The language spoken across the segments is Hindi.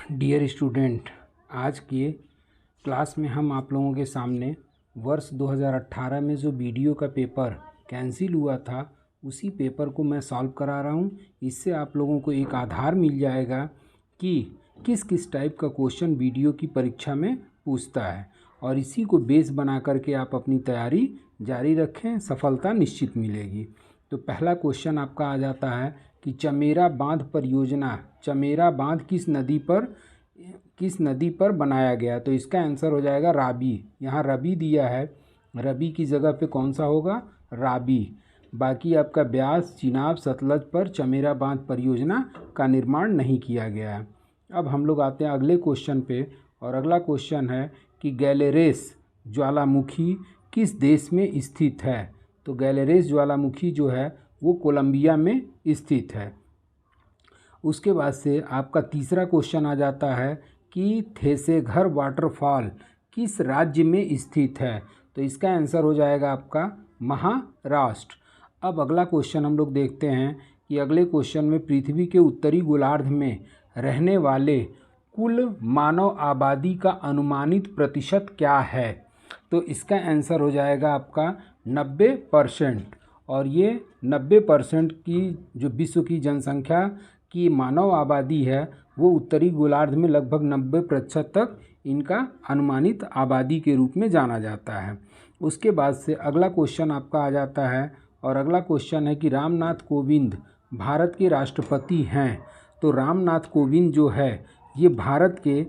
डियर स्टूडेंट, आज के क्लास में हम आप लोगों के सामने वर्ष 2018 में जो वीडियो का पेपर कैंसिल हुआ था उसी पेपर को मैं सॉल्व करा रहा हूँ। इससे आप लोगों को एक आधार मिल जाएगा कि किस किस टाइप का क्वेश्चन वीडियो की परीक्षा में पूछता है, और इसी को बेस बना करके आप अपनी तैयारी जारी रखें, सफलता निश्चित मिलेगी। तो पहला क्वेश्चन आपका आ जाता है कि चमेरा बांध परियोजना, चमेरा बांध किस नदी पर बनाया गया। तो इसका आंसर हो जाएगा रावी। यहाँ रवि दिया है, रवि की जगह पे कौन सा होगा, रावी। बाकी आपका ब्यास, चिनाब, सतलज पर चमेरा बांध परियोजना का निर्माण नहीं किया गया है। अब हम लोग आते हैं अगले क्वेश्चन पे, और अगला क्वेश्चन है कि गैलेरेस ज्वालामुखी किस देश में स्थित है। तो गैलेरेस ज्वालामुखी जो है वो कोलंबिया में स्थित है। उसके बाद से आपका तीसरा क्वेश्चन आ जाता है कि थेसेघर वाटरफॉल किस राज्य में स्थित है। तो इसका आंसर हो जाएगा आपका महाराष्ट्र। अब अगला क्वेश्चन हम लोग देखते हैं कि अगले क्वेश्चन में पृथ्वी के उत्तरी गोलार्ध में रहने वाले कुल मानव आबादी का अनुमानित प्रतिशत क्या है। तो इसका आंसर हो जाएगा आपका 90%। और ये 90% की जो विश्व की जनसंख्या की मानव आबादी है वो उत्तरी गोलार्ध में लगभग 90% तक इनका अनुमानित आबादी के रूप में जाना जाता है। उसके बाद से अगला क्वेश्चन आपका आ जाता है, और अगला क्वेश्चन है कि रामनाथ कोविंद भारत के राष्ट्रपति हैं। तो रामनाथ कोविंद जो है ये भारत के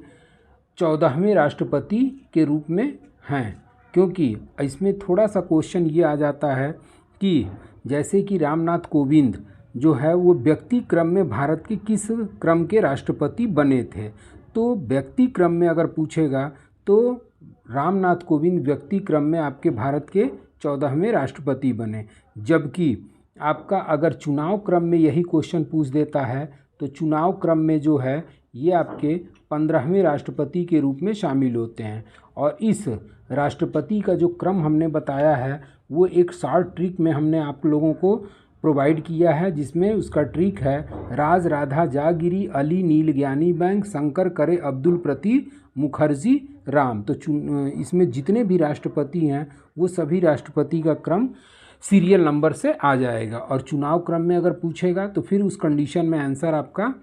14वें राष्ट्रपति के रूप में हैं। क्योंकि इसमें थोड़ा सा क्वेश्चन ये आ जाता है कि जैसे कि रामनाथ कोविंद जो है वो व्यक्ति क्रम में भारत के किस क्रम के राष्ट्रपति बने थे। तो व्यक्ति क्रम में अगर पूछेगा तो रामनाथ कोविंद व्यक्ति क्रम में आपके भारत के 14वें राष्ट्रपति बने। जबकि आपका अगर चुनाव क्रम में यही क्वेश्चन पूछ देता है तो चुनाव क्रम में जो है ये आपके 15वें राष्ट्रपति के रूप में शामिल होते हैं। और इस राष्ट्रपति का जो क्रम हमने बताया है वो एक शॉर्ट ट्रिक में हमने आप लोगों को प्रोवाइड किया है, जिसमें उसका ट्रिक है राज राधा जागिरी अली नील ज्ञानी बैंक शंकर करे अब्दुल प्रति मुखर्जी राम। तो इसमें जितने भी राष्ट्रपति हैं वो सभी राष्ट्रपति का क्रम सीरियल नंबर से आ जाएगा। और चुनाव क्रम में अगर पूछेगा तो फिर उस कंडीशन में आंसर आपका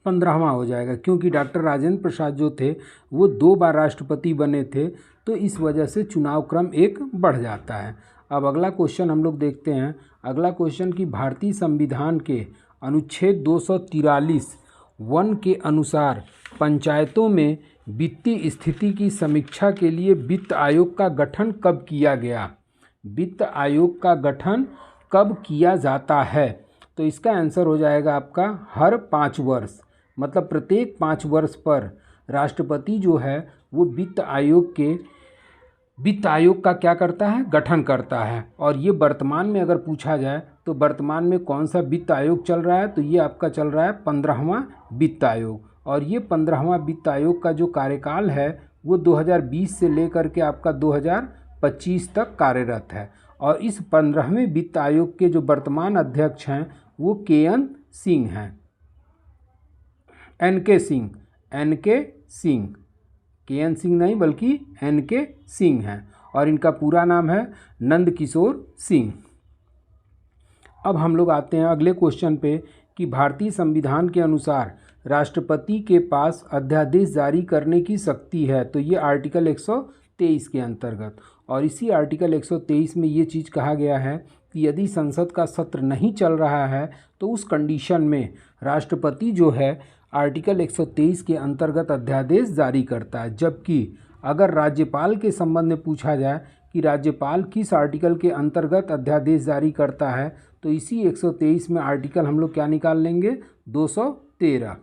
15वां हो जाएगा, क्योंकि डॉक्टर राजेंद्र प्रसाद जो थे वो 2 बार राष्ट्रपति बने थे, तो इस वजह से चुनाव क्रम एक बढ़ जाता है। अब अगला क्वेश्चन हम लोग देखते हैं। अगला क्वेश्चन कि भारतीय संविधान के अनुच्छेद 243(1) के अनुसार पंचायतों में वित्तीय स्थिति की समीक्षा के लिए वित्त आयोग का गठन कब किया गया। वित्त आयोग का गठन कब किया जाता है। तो इसका आंसर हो जाएगा आपका हर 5 वर्ष, मतलब प्रत्येक 5 वर्ष पर राष्ट्रपति जो है वो वित्त आयोग का क्या करता है, गठन करता है। और ये वर्तमान में अगर पूछा जाए तो वर्तमान में कौन सा वित्त आयोग चल रहा है, तो ये आपका चल रहा है 15वां वित्त आयोग। और ये 15वां वित्त आयोग का जो कार्यकाल है वो 2020 से लेकर के आपका 2025 तक कार्यरत है। और इस 15वें वित्त आयोग के जो वर्तमान अध्यक्ष हैं वो के.एन. सिंह हैं, एन.के. सिंह, के.एन. सिंह नहीं बल्कि एन.के. सिंह हैं। और इनका पूरा नाम है नंद किशोर सिंह। अब हम लोग आते हैं अगले क्वेश्चन पे कि भारतीय संविधान के अनुसार राष्ट्रपति के पास अध्यादेश जारी करने की शक्ति है। तो ये आर्टिकल 123 के अंतर्गत, और इसी आर्टिकल 123 में ये चीज़ कहा गया है कि यदि संसद का सत्र नहीं चल रहा है तो उस कंडीशन में राष्ट्रपति जो है आर्टिकल 123 के अंतर्गत अध्यादेश जारी करता है। जबकि अगर राज्यपाल के संबंध में पूछा जाए कि राज्यपाल किस आर्टिकल के अंतर्गत अध्यादेश जारी करता है, तो इसी 123 में आर्टिकल हम लोग क्या निकाल लेंगे, 213।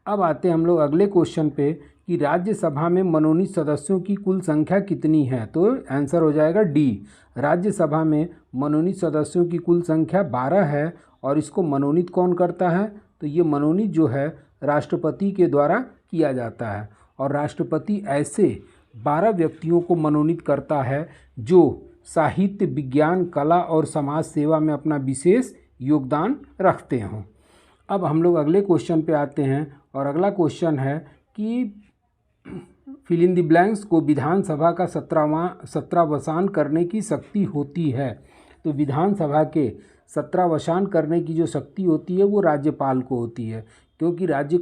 अब आते हैं हम लोग अगले क्वेश्चन पे कि राज्यसभा में मनोनीत सदस्यों की कुल संख्या कितनी है। तो आंसर हो जाएगा डी। राज्यसभा में मनोनीत सदस्यों की कुल संख्या 12 है। और इसको मनोनीत कौन करता है, तो ये मनोनीत जो है राष्ट्रपति के द्वारा किया जाता है। और राष्ट्रपति ऐसे 12 व्यक्तियों को मनोनीत करता है जो साहित्य, विज्ञान, कला और समाज सेवा में अपना विशेष योगदान रखते हों। अब हम लोग अगले क्वेश्चन पे आते हैं, और अगला क्वेश्चन है कि फिल इन द ब्लैंक्स को विधानसभा का 17वां करने की शक्ति होती है। तो विधानसभा के 17वां करने की जो शक्ति होती है वो राज्यपाल को होती है, क्योंकि राज्य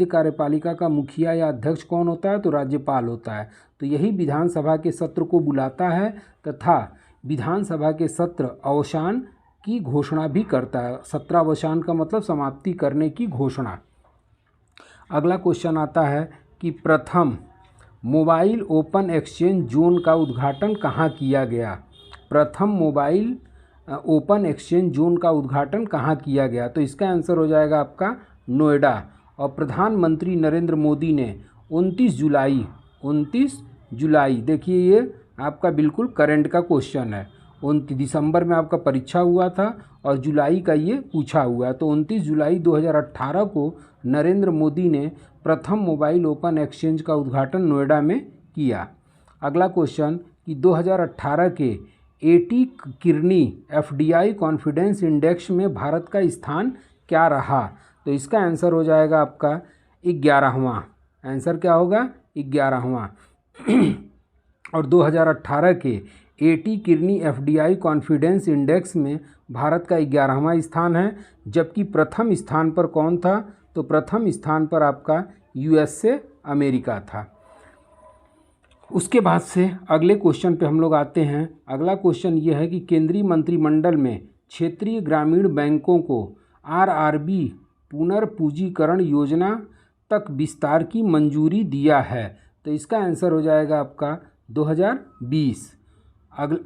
कार्यपालिका का मुखिया या अध्यक्ष कौन होता है, तो राज्यपाल होता है। तो यही विधानसभा के सत्र को बुलाता है तथा विधानसभा के सत्र अवसान की घोषणा भी करता है। सत्रावसान का मतलब समाप्ति करने की घोषणा। अगला क्वेश्चन आता है कि प्रथम मोबाइल ओपन एक्सचेंज जोन का उद्घाटन कहाँ किया गया। प्रथम मोबाइल ओपन एक्सचेंज जोन का उद्घाटन कहाँ किया गया, तो इसका आंसर हो जाएगा आपका नोएडा। और प्रधानमंत्री नरेंद्र मोदी ने 29 जुलाई, देखिए ये आपका बिल्कुल करंट का क्वेश्चन है। 29 दिसंबर में आपका परीक्षा हुआ था और जुलाई का ये पूछा हुआ है। तो 29 जुलाई 2018 को नरेंद्र मोदी ने प्रथम मोबाइल ओपन एक्सचेंज का उद्घाटन नोएडा में किया। अगला क्वेश्चन कि 2018 के eighty Kirni FDI confidence index में भारत का स्थान क्या रहा, तो इसका आंसर हो जाएगा आपका 11वां। आंसर क्या होगा, 11वां। और 2018 के eighty Kirni FDI confidence index में भारत का 11वां स्थान है, जबकि प्रथम स्थान पर कौन था, तो प्रथम स्थान पर आपका USA अमेरिका था। उसके बाद से अगले क्वेश्चन पे हम लोग आते हैं। अगला क्वेश्चन ये है कि केंद्रीय मंत्रिमंडल में क्षेत्रीय ग्रामीण बैंकों को RRB पुनर्पूंजीकरण योजना तक विस्तार की मंजूरी दिया है, तो इसका आंसर हो जाएगा आपका 2020।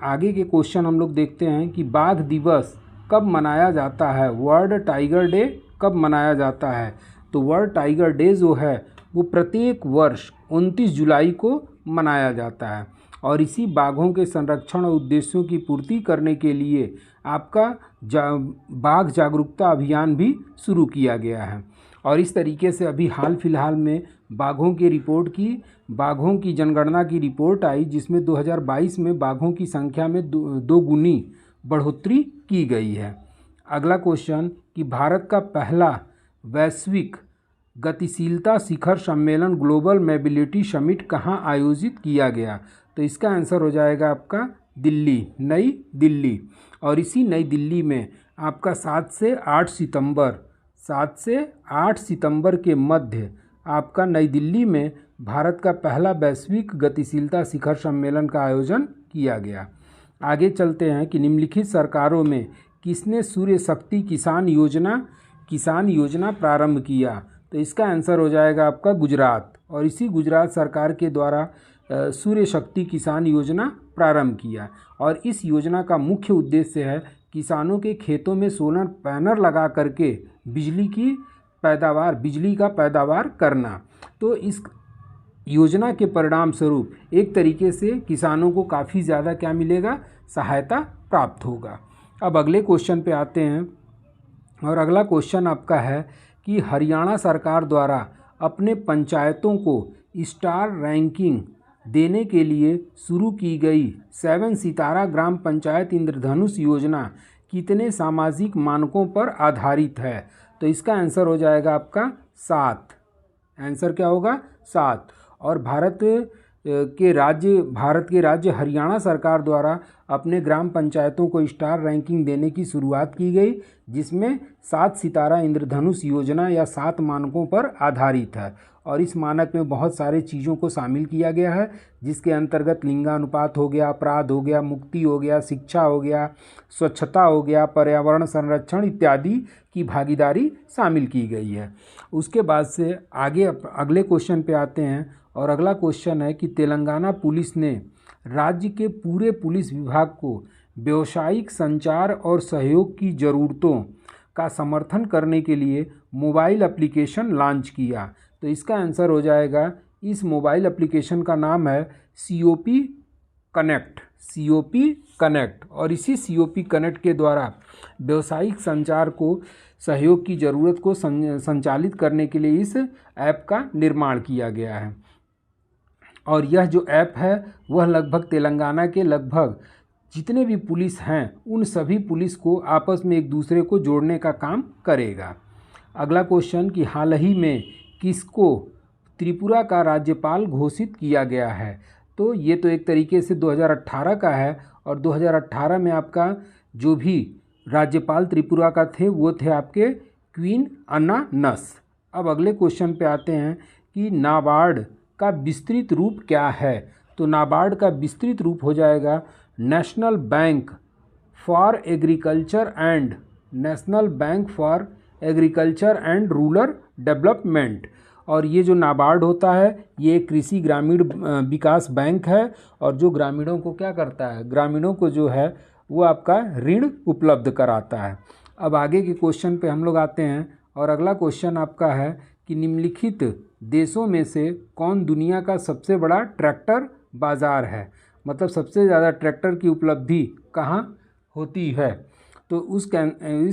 आगे के क्वेश्चन हम लोग देखते हैं कि बाघ दिवस कब मनाया जाता है, वर्ल्ड टाइगर डे कब मनाया जाता है, तो वर्ल्ड टाइगर डे जो है वो प्रत्येक वर्ष 29 जुलाई को मनाया जाता है। और इसी बाघों के संरक्षण और उद्देश्यों की पूर्ति करने के लिए आपका बाघ जागरूकता अभियान भी शुरू किया गया है। और इस तरीके से अभी हाल फिलहाल में बाघों की जनगणना की रिपोर्ट आई, जिसमें 2022 में बाघों की संख्या में दो गुनी बढ़ोतरी की गई है। अगला क्वेश्चन कि भारत का पहला वैश्विक गतिशीलता शिखर सम्मेलन ग्लोबल मोबिलिटी समिट कहाँ आयोजित किया गया, तो इसका आंसर हो जाएगा आपका दिल्ली, नई दिल्ली। और इसी नई दिल्ली में आपका 7 से 8 सितंबर के मध्य आपका नई दिल्ली में भारत का पहला वैश्विक गतिशीलता शिखर सम्मेलन का आयोजन किया गया। आगे चलते हैं कि निम्नलिखित सरकारों में किसने सूर्य शक्ति किसान योजना प्रारंभ किया, तो इसका आंसर हो जाएगा आपका गुजरात। और इसी गुजरात सरकार के द्वारा सूर्य शक्ति किसान योजना प्रारंभ किया। और इस योजना का मुख्य उद्देश्य है किसानों के खेतों में सोलर पैनल लगा करके बिजली का पैदावार करना। तो इस योजना के परिणाम स्वरूप एक तरीके से किसानों को काफ़ी ज़्यादा क्या मिलेगा, सहायता प्राप्त होगा। अब अगले क्वेश्चन पे आते हैं और अगला क्वेश्चन आपका है कि हरियाणा सरकार द्वारा अपने पंचायतों को स्टार रैंकिंग देने के लिए शुरू की गई 7 सितारा ग्राम पंचायत इंद्रधनुष योजना कितने सामाजिक मानकों पर आधारित है, तो इसका आंसर हो जाएगा आपका 7। आंसर क्या होगा, 7। और भारत के राज्य हरियाणा सरकार द्वारा अपने ग्राम पंचायतों को स्टार रैंकिंग देने की शुरुआत की गई, जिसमें 7 सितारा इंद्रधनुष योजना या 7 मानकों पर आधारित है। और इस मानक में बहुत सारे चीज़ों को शामिल किया गया है, जिसके अंतर्गत लिंगानुपात हो गया, अपराध हो गया, मुक्ति हो गया, शिक्षा हो गया, स्वच्छता हो गया, पर्यावरण संरक्षण इत्यादि की भागीदारी शामिल की गई है। उसके बाद से आगे अगले क्वेश्चन पे आते हैं और अगला क्वेश्चन है कि तेलंगाना पुलिस ने राज्य के पूरे पुलिस विभाग को व्यावसायिक संचार और सहयोग की ज़रूरतों का समर्थन करने के लिए मोबाइल एप्लीकेशन लॉन्च किया, तो इसका आंसर हो जाएगा, इस मोबाइल एप्लीकेशन का नाम है COP कनेक्ट। और इसी COP कनेक्ट के द्वारा व्यावसायिक संचार को सहयोग की ज़रूरत को संचालित करने के लिए इस ऐप का निर्माण किया गया है। और यह जो ऐप है वह लगभग तेलंगाना के लगभग जितने भी पुलिस हैं उन सभी पुलिस को आपस में एक दूसरे को जोड़ने का काम करेगा। अगला क्वेश्चन कि हाल ही में किसको त्रिपुरा का राज्यपाल घोषित किया गया है? तो ये तो एक तरीके से 2018 का है, और 2018 में आपका जो भी राज्यपाल त्रिपुरा का थे वो थे आपके क्वीन अन्नानस। अब अगले क्वेश्चन पे आते हैं कि नाबार्ड का विस्तृत रूप क्या है? तो नाबार्ड का विस्तृत रूप हो जाएगा national bank for agriculture and rural development. और ये जो नाबार्ड होता है ये कृषि ग्रामीण विकास बैंक है, और जो ग्रामीणों को क्या करता है, ग्रामीणों को जो है वो आपका ऋण उपलब्ध कराता है। अब आगे के क्वेश्चन पे हम लोग आते हैं, और अगला क्वेश्चन आपका है कि निम्नलिखित देशों में से कौन दुनिया का सबसे बड़ा ट्रैक्टर बाज़ार है? मतलब सबसे ज़्यादा ट्रैक्टर की उपलब्धि कहाँ होती है? तो इस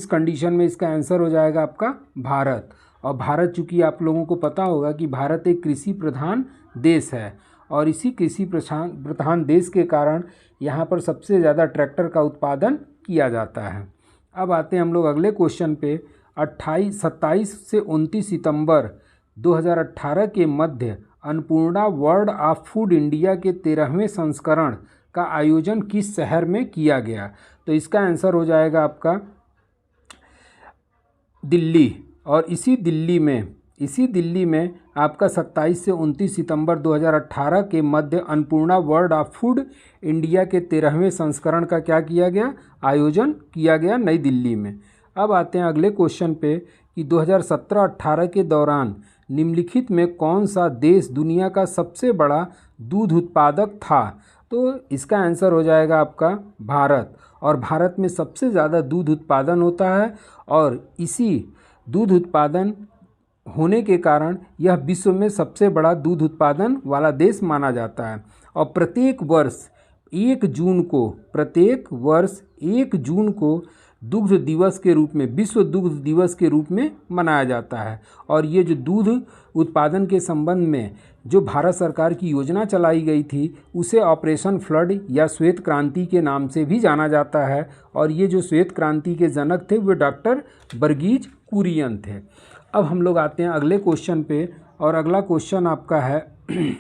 कंडीशन में इसका आंसर हो जाएगा आपका भारत। और भारत, चूँकि आप लोगों को पता होगा कि भारत एक कृषि प्रधान देश है, और इसी कृषि प्रधान देश के कारण यहाँ पर सबसे ज़्यादा ट्रैक्टर का उत्पादन किया जाता है। अब आते हैं हम लोग अगले क्वेश्चन पे। 27 से 29 सितंबर 2018 के मध्य Annapurna world of food India के 13वें संस्करण का आयोजन किस शहर में किया गया? तो इसका आंसर हो जाएगा आपका दिल्ली। और इसी दिल्ली में आपका 27 से 29 सितंबर 2018 के मध्य Annapurna world of food India के 13वें संस्करण का क्या किया गया? आयोजन किया गया नई दिल्ली में। अब आते हैं अगले क्वेश्चन पे कि 2017-18 के दौरान निम्नलिखित में कौन सा देश दुनिया का सबसे बड़ा दूध उत्पादक था? तो इसका आंसर हो जाएगा आपका भारत। और भारत में सबसे ज़्यादा दूध उत्पादन होता है, और इसी दूध उत्पादन होने के कारण यह विश्व में सबसे बड़ा दूध उत्पादन वाला देश माना जाता है। और प्रत्येक वर्ष 1 जून को दुग्ध दिवस के रूप में, विश्व दुग्ध दिवस के रूप में मनाया जाता है। और ये जो दूध उत्पादन के संबंध में जो भारत सरकार की योजना चलाई गई थी उसे ऑपरेशन फ्लड या श्वेत क्रांति के नाम से भी जाना जाता है। और ये जो श्वेत क्रांति के जनक थे वो डॉक्टर वर्गीज कुरियन थे। अब हम लोग आते हैं अगले क्वेश्चन पे, और अगला क्वेश्चन आपका है कि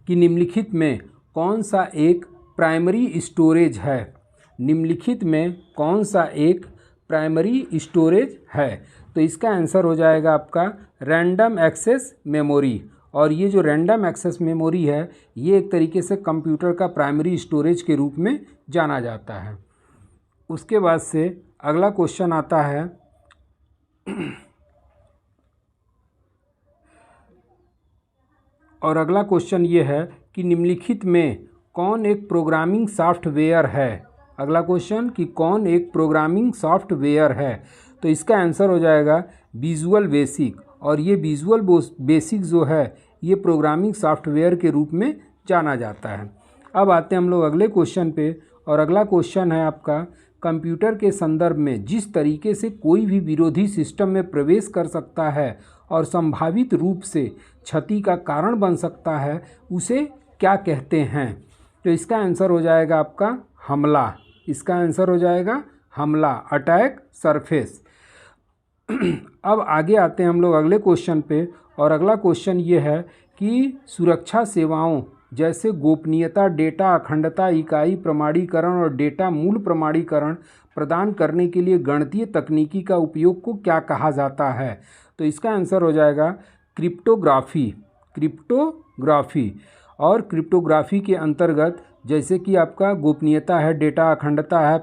निम्नलिखित में कौन सा एक प्राइमरी स्टोरेज है? निम्नलिखित में कौन सा एक प्राइमरी स्टोरेज है? तो इसका आंसर हो जाएगा आपका रैंडम एक्सेस मेमोरी। और ये जो रैंडम एक्सेस मेमोरी है ये एक तरीके से कंप्यूटर का प्राइमरी स्टोरेज के रूप में जाना जाता है। उसके बाद से अगला क्वेश्चन आता है और अगला क्वेश्चन ये है कि निम्नलिखित में कौन एक प्रोग्रामिंग सॉफ्टवेयर है? अगला क्वेश्चन कि कौन एक प्रोग्रामिंग सॉफ्टवेयर है? तो इसका आंसर हो जाएगा विजुअल बेसिक। और ये विजुअल बेसिक जो है ये प्रोग्रामिंग सॉफ्टवेयर के रूप में जाना जाता है। अब आते हैं हम लोग अगले क्वेश्चन पे, और अगला क्वेश्चन है आपका कंप्यूटर के संदर्भ में जिस तरीके से कोई भी विरोधी सिस्टम में प्रवेश कर सकता है और संभावित रूप से क्षति का कारण बन सकता है उसे क्या कहते हैं? तो इसका आंसर हो जाएगा आपका हमला। इसका आंसर हो जाएगा हमला, अटैक सरफेस। अब आगे आते हैं हम लोग अगले क्वेश्चन पे, और अगला क्वेश्चन ये है कि सुरक्षा सेवाओं जैसे गोपनीयता, डेटा अखंडता, इकाई प्रमाणीकरण और डेटा मूल प्रमाणीकरण प्रदान करने के लिए गणितीय तकनीकी का उपयोग को क्या कहा जाता है? तो इसका आंसर हो जाएगा क्रिप्टोग्राफी। और क्रिप्टोग्राफी के अंतर्गत जैसे कि आपका गोपनीयता है, डेटा अखंडता है,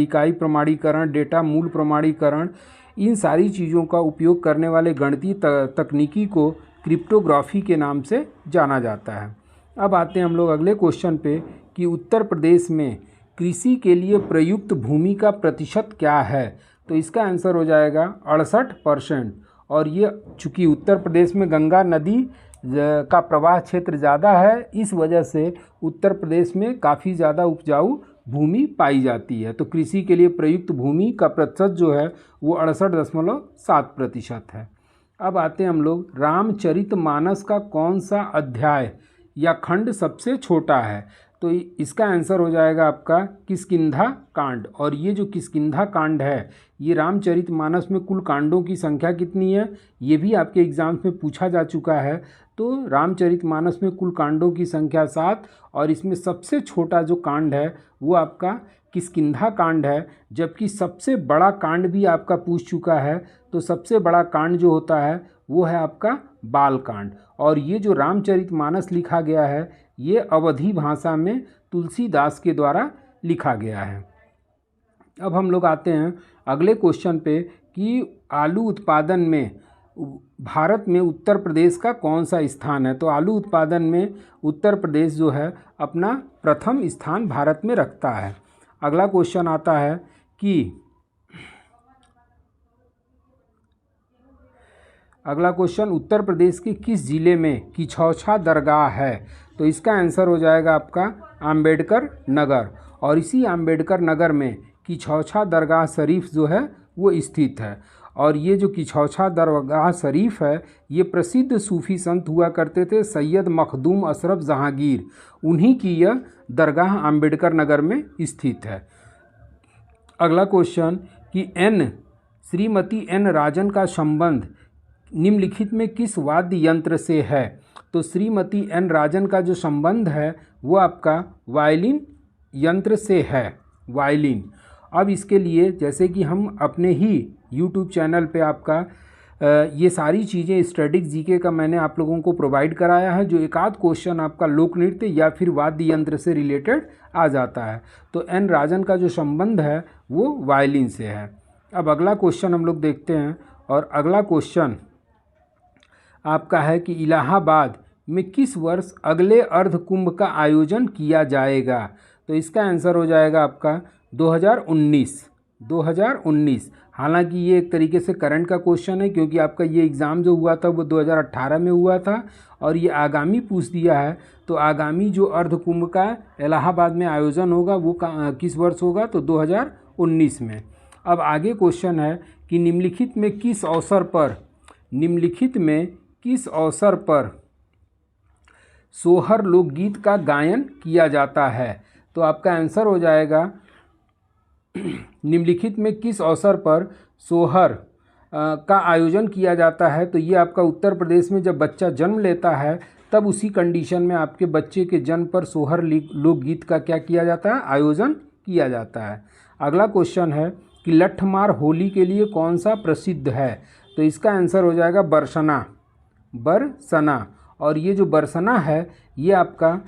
इकाई प्रमाणीकरण, डेटा मूल प्रमाणीकरण, इन सारी चीज़ों का उपयोग करने वाले गणितीय तकनीकी को क्रिप्टोग्राफी के नाम से जाना जाता है। अब आते हैं हम लोग अगले क्वेश्चन पे कि उत्तर प्रदेश में कृषि के लिए प्रयुक्त भूमि का प्रतिशत क्या है? तो इसका आंसर हो जाएगा 68%। और ये चूँकि उत्तर प्रदेश में गंगा नदी का प्रवाह क्षेत्र ज़्यादा है, इस वजह से उत्तर प्रदेश में काफ़ी ज़्यादा उपजाऊ भूमि पाई जाती है। तो कृषि के लिए प्रयुक्त भूमि का प्रतिशत जो है वो 68.7% है। अब आते हैं हम लोग रामचरितमानस का कौन सा अध्याय या खंड सबसे छोटा है? तो इसका आंसर हो जाएगा आपका किष्किंधा कांड। और ये जो किष्किंधा कांड है ये रामचरितमानस में कुल कांडों की संख्या कितनी है, ये भी आपके एग्जाम्स में पूछा जा चुका है। तो रामचरितमानस में कुल कांडों की संख्या 7 और इसमें सबसे छोटा जो कांड है वो आपका किष्किंधा कांड है। जबकि सबसे बड़ा कांड भी आपका पूछ चुका है, तो सबसे बड़ा कांड जो होता है वो है आपका बाल कांड। और ये जो रामचरितमानस लिखा गया है ये अवधी भाषा में तुलसीदास के द्वारा लिखा गया है। अब हम लोग आते हैं अगले क्वेश्चन पे कि आलू उत्पादन में भारत में उत्तर प्रदेश का कौन सा स्थान है। तो आलू उत्पादन में उत्तर प्रदेश जो है अपना प्रथम स्थान भारत में रखता है। अगला क्वेश्चन आता है कि अगला क्वेश्चन उत्तर प्रदेश के किस ज़िले में किछौछा दरगाह है। तो इसका आंसर हो जाएगा आपका अंबेडकर नगर। और इसी अंबेडकर नगर में किछौछा दरगाह शरीफ जो है वो स्थित है। और ये जो किछौछा दरगाह शरीफ है ये प्रसिद्ध सूफ़ी संत हुआ करते थे सैयद मखदूम अशरफ जहांगीर, उन्हीं की यह दरगाह अंबेडकर नगर में स्थित है। अगला क्वेश्चन कि श्रीमती एन राजन का संबंध निम्नलिखित में किस वाद्य यंत्र से है। तो श्रीमती एन राजन का जो संबंध है वो आपका वायलिन यंत्र से है, वायलिन। अब इसके लिए जैसे कि हम अपने ही यूट्यूब चैनल पे आपका ये सारी चीज़ें स्टैटिक जीके का मैंने आप लोगों को प्रोवाइड कराया है, जो एक आध क्वेश्चन आपका लोक नृत्य या फिर वाद्य यंत्र से रिलेटेड आ जाता है। तो एन राजन का जो संबंध है वो वायलिन से है। अब अगला क्वेश्चन हम लोग देखते हैं, और अगला क्वेश्चन आपका है कि इलाहाबाद में किस वर्ष अगले अर्ध कुंभ का आयोजन किया जाएगा। तो इसका आंसर हो जाएगा आपका 2019। हालांकि ये एक तरीके से करंट का क्वेश्चन है, क्योंकि आपका ये एग्ज़ाम जो हुआ था वो 2018 में हुआ था और ये आगामी पूछ दिया है। तो आगामी जो अर्ध कुंभ का इलाहाबाद में आयोजन होगा वो किस वर्ष होगा, तो 2019 में। अब आगे क्वेश्चन है कि निम्नलिखित में किस अवसर पर सोहर लोकगीत का गायन किया जाता है। तो आपका आंसर हो जाएगा निम्नलिखित में किस अवसर पर सोहर का आयोजन किया जाता है। तो ये आपका उत्तर प्रदेश में जब बच्चा जन्म लेता है तब उसी कंडीशन में आपके बच्चे के जन्म पर सोहर लोकगीत का क्या किया जाता है, आयोजन किया जाता है। अगला क्वेश्चन है कि लठमार होली के लिए कौन सा प्रसिद्ध है। तो इसका आंसर हो जाएगा बरसना। और ये जो बरसना है ये आपका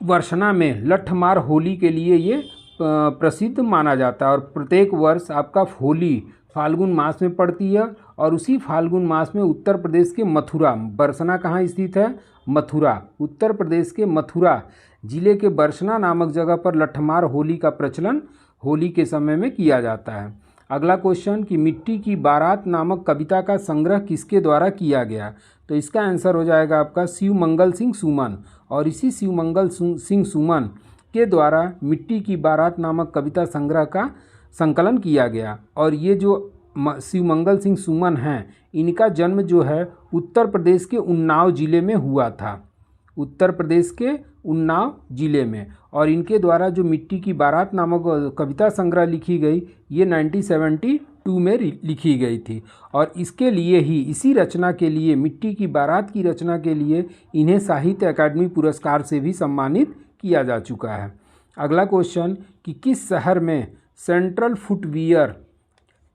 वर्षना में लठमार होली के लिए ये प्रसिद्ध माना जाता है। और प्रत्येक वर्ष आपका होली फाल्गुन मास में पड़ती है, और उसी फाल्गुन मास में उत्तर प्रदेश के मथुरा, बरसना कहाँ स्थित है, मथुरा, उत्तर प्रदेश के मथुरा जिले के बरसना नामक जगह पर लठमार होली का प्रचलन होली के समय में किया जाता है। अगला क्वेश्चन कि मिट्टी की बारात नामक कविता का संग्रह किसके द्वारा किया गया। तो इसका आंसर हो जाएगा आपका शिवमंगल सिंह सुमन। और इसी शिवमंगल सिंह सुमन के द्वारा मिट्टी की बारात नामक कविता संग्रह का संकलन किया गया। और ये जो शिवमंगल सिंह सुमन हैं इनका जन्म जो है उत्तर प्रदेश के उन्नाव जिले में हुआ था, उत्तर प्रदेश के उन्नाव जिले में। और इनके द्वारा जो मिट्टी की बारात नामक कविता संग्रह लिखी गई ये 1972 में लिखी गई थी। और इसके लिए ही, इसी रचना के लिए, मिट्टी की बारात की रचना के लिए इन्हें साहित्य अकादमी पुरस्कार से भी सम्मानित किया जा चुका है। अगला क्वेश्चन कि किस शहर में सेंट्रल फुटवियर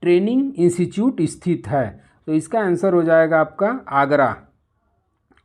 ट्रेनिंग इंस्टीट्यूट स्थित है। तो इसका आंसर हो जाएगा आपका आगरा।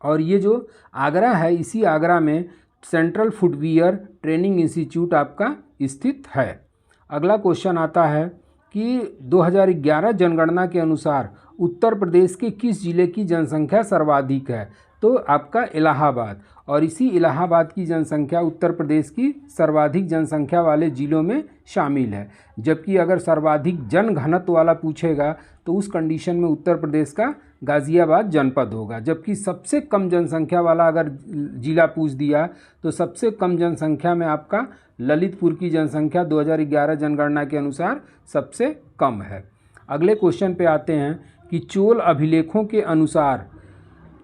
और ये जो आगरा है इसी आगरा में सेंट्रल फुटवियर ट्रेनिंग इंस्टीट्यूट आपका स्थित है। अगला क्वेश्चन आता है कि 2011 जनगणना के अनुसार उत्तर प्रदेश के किस जिले की जनसंख्या सर्वाधिक है। तो आपका इलाहाबाद। और इसी इलाहाबाद की जनसंख्या उत्तर प्रदेश की सर्वाधिक जनसंख्या वाले जिलों में शामिल है। जबकि अगर सर्वाधिक जन घनत्व वाला पूछेगा तो उस कंडीशन में उत्तर प्रदेश का गाज़ियाबाद जनपद होगा। जबकि सबसे कम जनसंख्या वाला अगर जिला पूछ दिया तो सबसे कम जनसंख्या में आपका ललितपुर की जनसंख्या 2011 जनगणना के अनुसार सबसे कम है। अगले क्वेश्चन पे आते हैं कि चोल अभिलेखों के अनुसार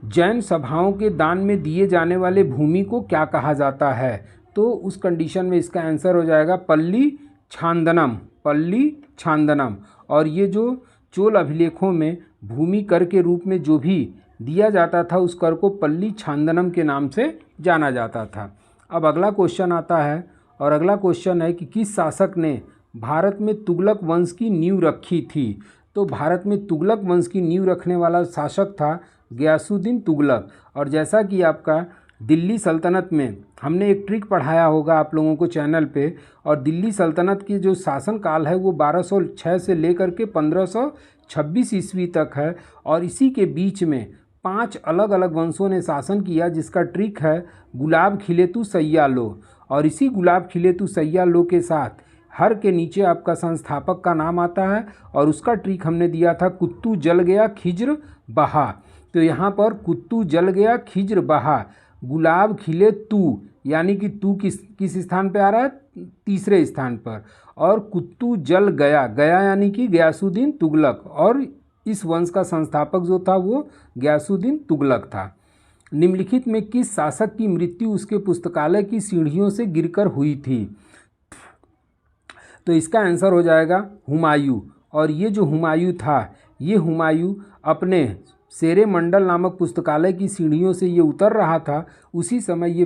जैन सभाओं के दान में दिए जाने वाले भूमि को क्या कहा जाता है। तो उस कंडीशन में इसका आंसर हो जाएगा पल्ली छांदनम, पल्ली छांदनम। और ये जो चोल अभिलेखों में भूमि कर के रूप में जो भी दिया जाता था उस कर को पल्ली छांदनम के नाम से जाना जाता था। अब अगला क्वेश्चन आता है, और अगला क्वेश्चन है कि किस शासक ने भारत में तुगलक वंश की नींव रखी थी। तो भारत में तुगलक वंश की नींव रखने वाला शासक था गयासुद्दीन तुगलक। और जैसा कि आपका दिल्ली सल्तनत में हमने एक ट्रिक पढ़ाया होगा आप लोगों को चैनल पे, और दिल्ली सल्तनत की जो शासनकाल है वो 1206 से लेकर के 1526 ईस्वी तक है। और इसी के बीच में 5 अलग अलग वंशों ने शासन किया, जिसका ट्रिक है गुलाब खिले तू सैया लो। और इसी गुलाब खिले तू सैया लो के साथ हर के नीचे आपका संस्थापक का नाम आता है, और उसका ट्रिक हमने दिया था कुत्तू जल गया खिज्र बहा। तो यहाँ पर कुत्तू जल गया खिज्र बहा, गुलाब खिले तू, यानी कि तू किस स्थान पे आ रहा है, तीसरे स्थान पर। और कुत्तू जल गया, गया यानी कि गयासुद्दीन तुगलक, और इस वंश का संस्थापक जो था वो गयासुद्दीन तुगलक था। निम्नलिखित में किस शासक की मृत्यु उसके पुस्तकालय की सीढ़ियों से गिरकर हुई थी। तो इसका आंसर हो जाएगा हुमायूं। और ये जो हुमायूं था, ये हुमायूं अपने शेरे मंडल नामक पुस्तकालय की सीढ़ियों से ये उतर रहा था, उसी समय ये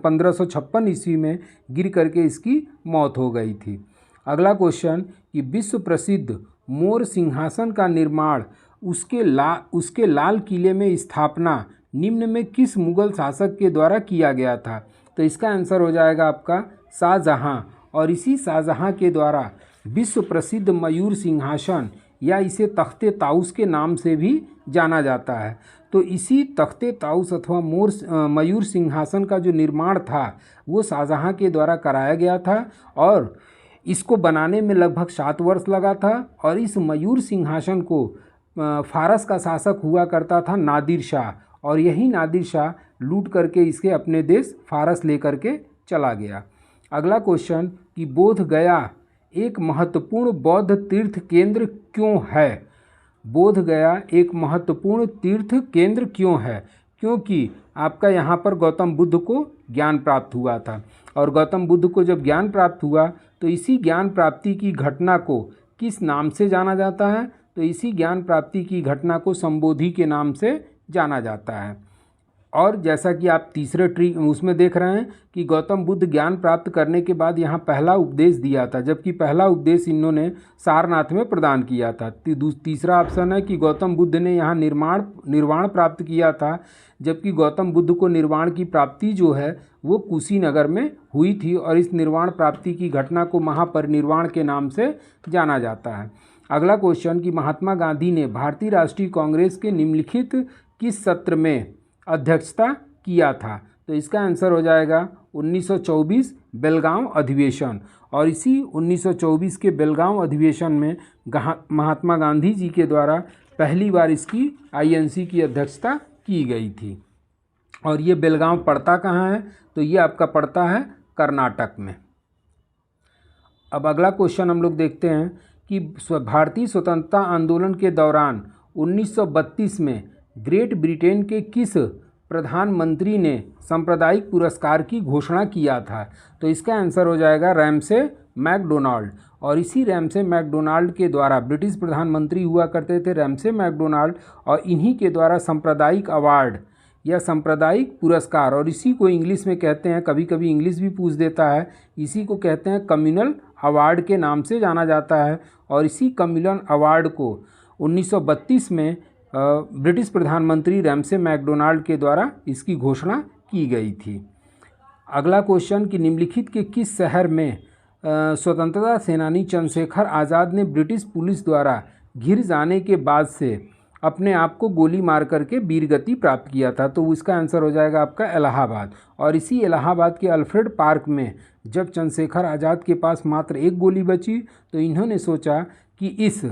1556 ईस्वी में गिर करके इसकी मौत हो गई थी। अगला क्वेश्चन कि विश्व प्रसिद्ध मोर सिंहासन का निर्माण उसके लाल किले में स्थापना निम्न में किस मुगल शासक के द्वारा किया गया था। तो इसका आंसर हो जाएगा आपका शाहजहां। और इसी शाहजहां के द्वारा विश्व प्रसिद्ध मयूर सिंहासन, या इसे तख्ते ताउस के नाम से भी जाना जाता है, तो इसी तख्ते ताउस अथवा मयूर सिंहासन का जो निर्माण था वो शाहजहां के द्वारा कराया गया था। और इसको बनाने में लगभग 7 वर्ष लगा था। और इस मयूर सिंहासन को फारस का शासक हुआ करता था नादिर शाह, और यही नादिर शाह लूट करके इसके अपने देश फारस लेकर के चला गया। अगला क्वेश्चन कि बोध गया एक महत्वपूर्ण बौद्ध तीर्थ केंद्र क्यों है। बोध गया एक महत्वपूर्ण तीर्थ केंद्र क्यों है, क्योंकि आपका यहाँ पर गौतम बुद्ध को ज्ञान प्राप्त हुआ था। और गौतम बुद्ध को जब ज्ञान प्राप्त हुआ तो इसी ज्ञान प्राप्ति की घटना को किस नाम से जाना जाता है। तो इसी ज्ञान प्राप्ति की घटना को संबोधि के नाम से जाना जाता है। और जैसा कि आप तीसरे ट्रिक उसमें देख रहे हैं कि गौतम बुद्ध ज्ञान प्राप्त करने के बाद यहाँ पहला उपदेश दिया था, जबकि पहला उपदेश इन्होंने सारनाथ में प्रदान किया था। तीसरा ऑप्शन है कि गौतम बुद्ध ने यहाँ निर्वाण प्राप्त किया था, जबकि गौतम बुद्ध को निर्वाण की प्राप्ति जो है वो कुशीनगर में हुई थी। और इस निर्वाण प्राप्ति की घटना को महापरिनिर्वाण के नाम से जाना जाता है। अगला क्वेश्चन कि महात्मा गांधी ने भारतीय राष्ट्रीय कांग्रेस के निम्नलिखित किस सत्र में अध्यक्षता किया था। तो इसका आंसर हो जाएगा 1924 बेलगांव अधिवेशन। और इसी 1924 के बेलगांव अधिवेशन में महात्मा गांधी जी के द्वारा पहली बार इसकी आईएनसी की अध्यक्षता की गई थी। और ये बेलगांव पड़ता कहाँ है, तो ये आपका पड़ता है कर्नाटक में। अब अगला क्वेश्चन हम लोग देखते हैं कि भारतीय स्वतंत्रता आंदोलन के दौरान 1932 में ग्रेट ब्रिटेन के किस प्रधानमंत्री ने सांप्रदायिक पुरस्कार की घोषणा किया था। तो इसका आंसर हो जाएगा रैमसे मैकडोनाल्ड। और इसी रैमसे मैकडोनाल्ड के द्वारा ब्रिटिश प्रधानमंत्री हुआ करते थे रैमसे मैकडोनाल्ड, और इन्हीं के द्वारा सांप्रदायिक अवार्ड या सांप्रदायिक पुरस्कार, और इसी को इंग्लिश में कहते हैं, कभी कभी इंग्लिश भी पूछ देता है, इसी को कहते हैं कम्युनल अवार्ड के नाम से जाना जाता है। और इसी कम्युनल अवार्ड को 1932 में ब्रिटिश प्रधानमंत्री रैमसे मैकडोनाल्ड के द्वारा इसकी घोषणा की गई थी। अगला क्वेश्चन कि निम्नलिखित के किस शहर में स्वतंत्रता सेनानी चंद्रशेखर आज़ाद ने ब्रिटिश पुलिस द्वारा घिर जाने के बाद से अपने आप को गोली मार करके वीरगति प्राप्त किया था। तो इसका आंसर हो जाएगा आपका इलाहाबाद। और इसी इलाहाबाद के अल्फ्रेड पार्क में जब चंद्रशेखर आज़ाद के पास मात्र एक गोली बची तो इन्होंने सोचा कि इस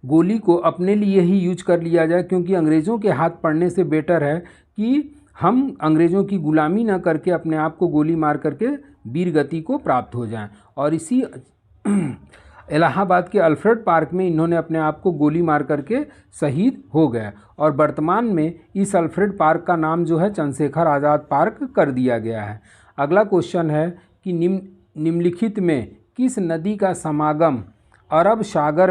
गोली को अपने लिए ही यूज कर लिया जाए, क्योंकि अंग्रेज़ों के हाथ पड़ने से बेटर है कि हम अंग्रेज़ों की गुलामी न करके अपने आप को गोली मार करके वीरगति को प्राप्त हो जाएं। और इसी इलाहाबाद के अल्फ्रेड पार्क में इन्होंने अपने आप को गोली मार करके शहीद हो गए। और वर्तमान में इस अल्फ्रेड पार्क का नाम जो है चंद्रशेखर आज़ाद पार्क कर दिया गया है। अगला क्वेश्चन है कि निम्नलिखित में किस नदी का समागम अरब सागर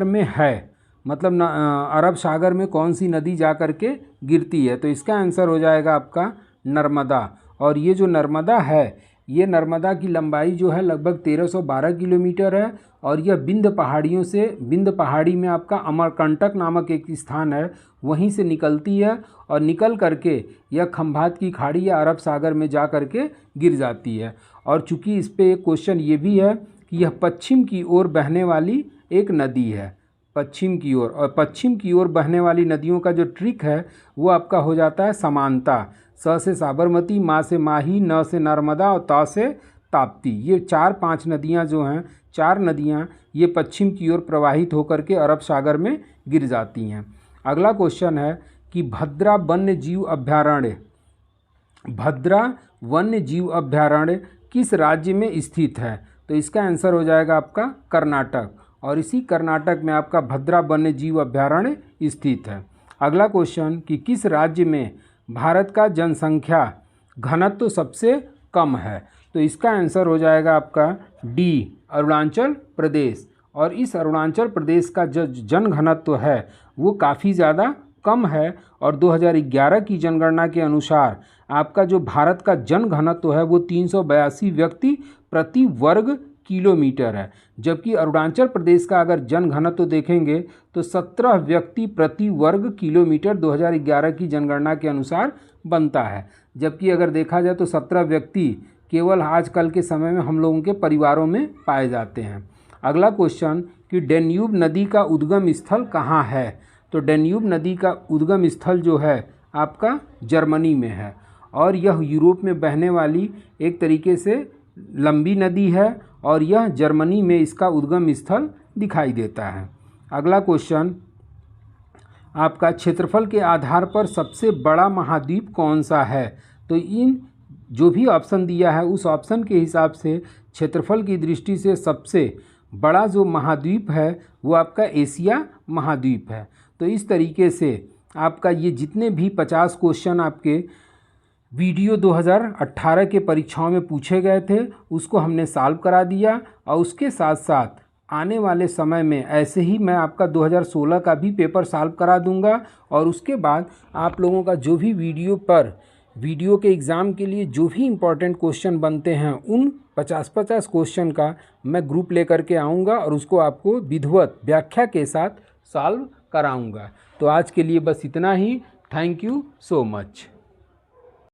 में है, मतलब अरब सागर में कौन सी नदी जा कर के गिरती है। तो इसका आंसर हो जाएगा आपका नर्मदा। और ये जो नर्मदा है, ये नर्मदा की लंबाई जो है लगभग 1312 किलोमीटर है और यह विंध्य पहाड़ी में आपका अमरकंटक नामक एक स्थान है, वहीं से निकलती है और निकल करके यह खंभात की खाड़ी या अरब सागर में जा कर के गिर जाती है। और चूंकि इस पे एक क्वेश्चन ये भी है कि यह पश्चिम की ओर बहने वाली एक नदी है, पश्चिम की ओर, और पश्चिम की ओर बहने वाली नदियों का जो ट्रिक है वो आपका हो जाता है समानता। स से साबरमती, मा से माही, न से नर्मदा और ता से ताप्ती। ये 4-5 नदियाँ जो हैं, 4 नदियाँ ये पश्चिम की ओर प्रवाहित होकर के अरब सागर में गिर जाती हैं। अगला क्वेश्चन है कि भद्रा वन्य जीव अभयारण्य किस राज्य में स्थित है। तो इसका आंसर हो जाएगा आपका कर्नाटक, और इसी कर्नाटक में आपका भद्रा वन्य जीव अभयारण्य स्थित है। अगला क्वेश्चन कि किस राज्य में भारत का जनसंख्या घनत्व सबसे कम है। तो इसका आंसर हो जाएगा आपका डी, अरुणाचल प्रदेश। और इस अरुणाचल प्रदेश का जो जनघनत्व है वो काफ़ी ज़्यादा कम है, और 2011 की जनगणना के अनुसार आपका जो भारत का जनघनत्व है वो 382 व्यक्ति प्रति वर्ग किलोमीटर है, जबकि अरुणाचल प्रदेश का अगर जनघनत्व देखेंगे तो 17 व्यक्ति प्रति वर्ग किलोमीटर 2011 की जनगणना के अनुसार बनता है। जबकि अगर देखा जाए तो 17 व्यक्ति केवल आजकल के समय में हम लोगों के परिवारों में पाए जाते हैं। अगला क्वेश्चन कि डैन्यूब नदी का उद्गम स्थल कहाँ है। तो डैन्यूब नदी का उद्गम स्थल जो है आपका जर्मनी में है, और यह यूरोप में बहने वाली एक तरीके से लंबी नदी है, और यह जर्मनी में इसका उद्गम स्थल दिखाई देता है। अगला क्वेश्चन आपका क्षेत्रफल के आधार पर सबसे बड़ा महाद्वीप कौन सा है। तो इन जो भी ऑप्शन दिया है उस ऑप्शन के हिसाब से क्षेत्रफल की दृष्टि से सबसे बड़ा जो महाद्वीप है वो आपका एशिया महाद्वीप है। तो इस तरीके से आपका ये जितने भी 50 क्वेश्चन आपके वीडियो 2018 के परीक्षाओं में पूछे गए थे उसको हमने सॉल्व करा दिया, और उसके साथ साथ आने वाले समय में ऐसे ही मैं आपका 2016 का भी पेपर सॉल्व करा दूंगा। और उसके बाद आप लोगों का जो भी वीडियो के एग्ज़ाम के लिए जो भी इम्पोर्टेंट क्वेश्चन बनते हैं उन 50-50 क्वेश्चन का मैं ग्रुप लेकर के आऊँगा और उसको आपको विधिवत व्याख्या के साथ सॉल्व कराऊँगा। तो आज के लिए बस इतना ही। Thank you so much.